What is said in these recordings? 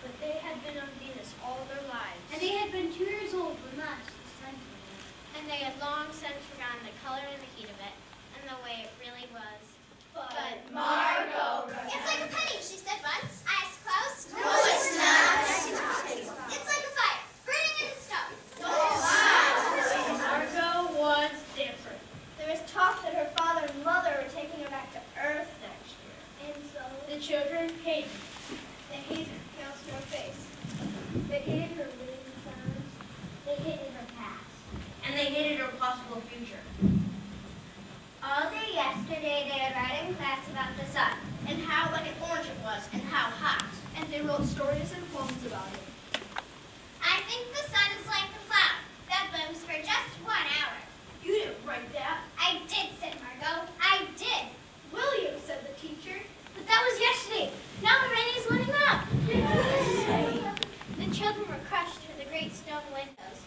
but they had been on Venus all their lives. And they had been 2 years old when Max descended. And they had long since forgotten the color and the heat of it, and the way it really was. But Margot... It's like a penny, she said once. Eyes closed. No, it's not. It's like a fire, burning in the stove. No, it's not. Margot was different. There was talk that her father and mother were taking her back to Earth next year. And so the children hated her. They hated her pale snow face. They hated her living sounds. They hated her past. And they hated her possible future. All day yesterday, they had read in class about the sun, And how like an orange it was, and how hot. And they wrote stories and poems about it. I think the sun is like a flower that blooms for just 1 hour. You didn't write that. I did, said Margot. I did. William, said the teacher. but that was yesterday. Now the rain is letting up. The children were crushed through the great stone windows.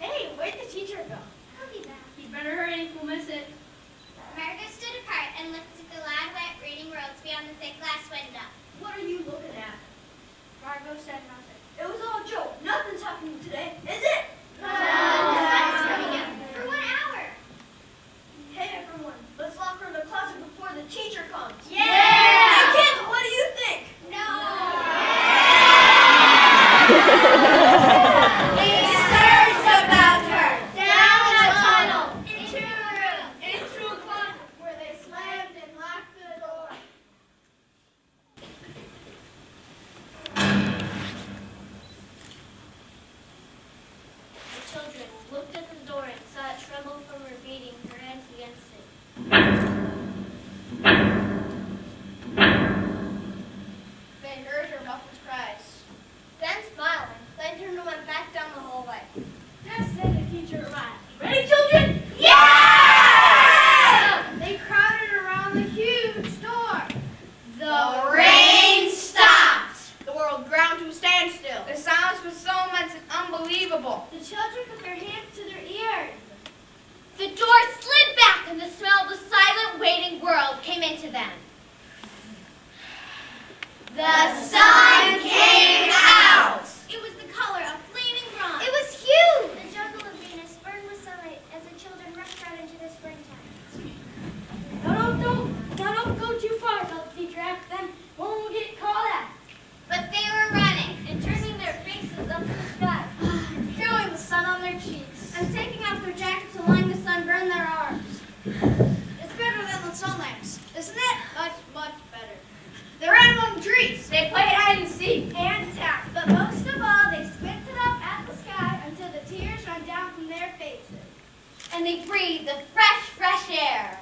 Hey, where'd the teacher go? I'll be back. You better hurry, we'll miss it. Margot stood apart and looked at the loud, wet reading roads beyond the thick glass window. What are you looking at? Margot said nothing. It was all a joke. Nothing's happening today, is it? The sun's coming up for 1 hour. Hey, everyone, let's lock her in the closet before the teacher comes. Yeah! Hey, kids, what do you think? No. About her. Down the tunnel. Into a room. Into a closet where they slammed and locked the door. The children looked at the door and saw it tremble from her beating her hands against it. They heard her muffled cries. Then smiling, Clinton went back down the hallway. Just then the teacher arrived. Ready, children? Yeah! They crowded around the huge door. The rain stopped. The world ground to a standstill. The silence was so immense and unbelievable. The children put their hands to their ears. The door slid back and the smell of the silent, waiting world came into them. The sun came out. It was the color of flaming bronze. It was huge. The jungle of Venus burned with sunlight as the children rushed out into the springtime. No, don't go too far, told the teacher. After them, we'll get called out. But they were running. And turning their faces up to the sky. Feeling the sun on their cheeks. And taking off their jackets and letting the sun burn their arms. It's better than the sun lamps, isn't it? Much better. They ran among trees. They played hide and seek. And tap. But most of all, they squinted up at the sky until the tears ran down from their faces. And they breathed the fresh air.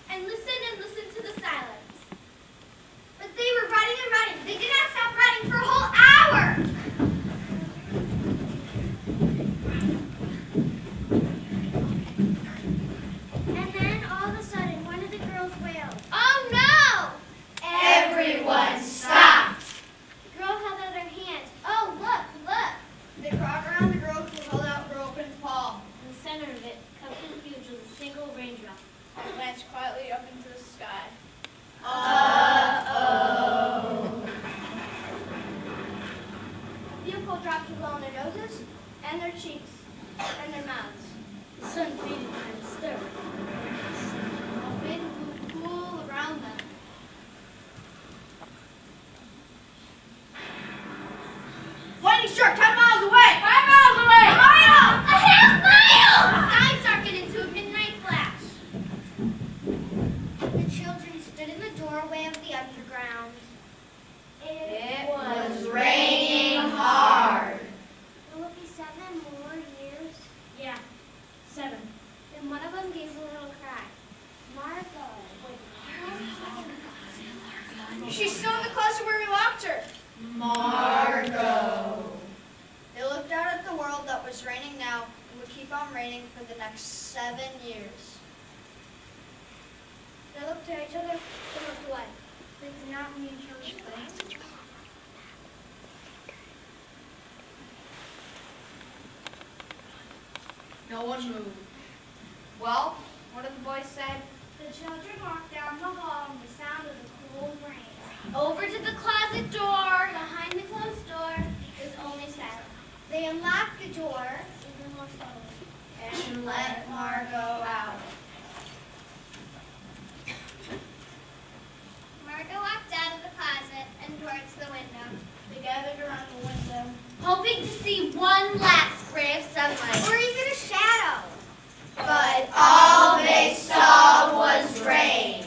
And listened to the silence. But they were running and running. They did not stop running for a whole hour. And then all of a sudden, one of the girls wailed. Oh no! Everyone stopped. The girl held out her hand. Oh, look. They crowded around the girl who held out her open palm. In the center of it, cupped and huge, was a single raindrop. And glanced quietly up into the sky. Uh-oh. A few cold drops fell on their noses, and their cheeks, and their mouths. The sun faded and stirred. A wind blew cool around them. Lightning struck 10 miles away. 5 miles away. A half mile! Eyes darkened into a midnight flash. The children stood in the doorway of the underground. It was raining hard. Will it be 7 more years? Yeah, 7. Then one of them gave a little cry. Margot. She's still in the closet where we locked her. Margot. They looked out at the world that was raining now and would keep on raining for the next 7 years. They looked at each other and looked away. They did not meet each other's face. No one moved. Well, one of the boys said, The children walked down the hall in the sound of the cool rain. Over to the closet door. Behind the closed door is only Sally. They unlocked the door Even more slowly. And let Margot out. Margot walked out of the closet and towards the window. They gathered around the window. Hoping to see one last ray of sunlight. or even a shadow. But all they saw was rain.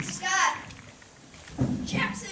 Scott, Jackson,